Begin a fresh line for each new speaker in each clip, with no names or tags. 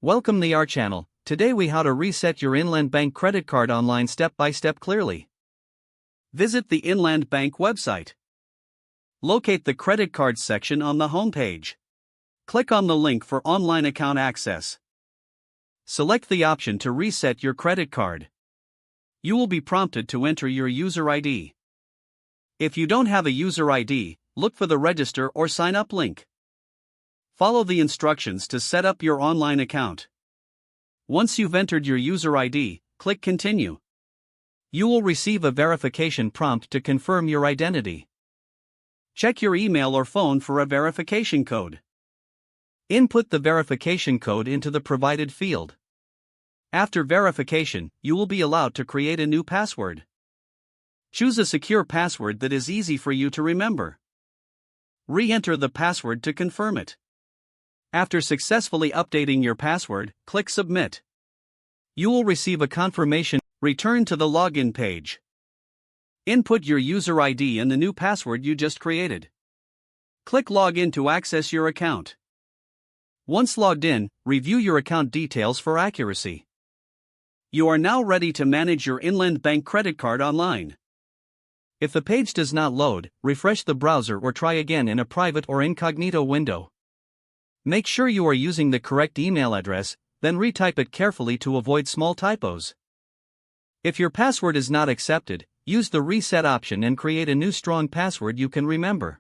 Welcome to our channel. Today we how to reset your Inland Bank credit card online step by step clearly. Visit the Inland Bank website. Locate the credit cards section on the home page. Click on the link for online account access. Select the option to reset your credit card. You will be prompted to enter your user ID. If you don't have a user ID, look for the register or sign up link. Follow the instructions to set up your online account. Once you've entered your user ID, click Continue. You will receive a verification prompt to confirm your identity. Check your email or phone for a verification code. Input the verification code into the provided field. After verification, you will be allowed to create a new password. Choose a secure password that is easy for you to remember. Re-enter the password to confirm it. After successfully updating your password, click Submit. You will receive a confirmation. Return to the login page. Input your user ID and the new password you just created. Click Login to access your account. Once logged in, review your account details for accuracy. You are now ready to manage your Inland Bank credit card online. If the page does not load, refresh the browser or try again in a private or incognito window. Make sure you are using the correct email address, then retype it carefully to avoid small typos. If your password is not accepted, use the reset option and create a new strong password you can remember.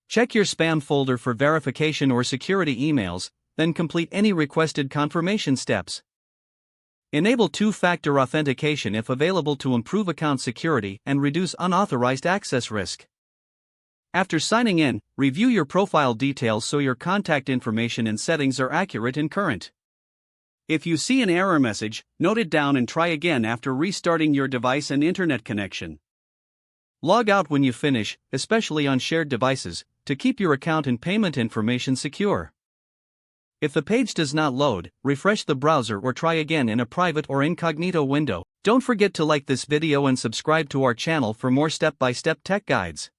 Check your spam folder for verification or security emails, then complete any requested confirmation steps. Enable two-factor authentication if available to improve account security and reduce unauthorized access risk. After signing in, review your profile details so your contact information and settings are accurate and current. If you see an error message, note it down and try again after restarting your device and internet connection. Log out when you finish, especially on shared devices, to keep your account and payment information secure. If the page does not load, refresh the browser or try again in a private or incognito window. Don't forget to like this video and subscribe to our channel for more step-by-step tech guides.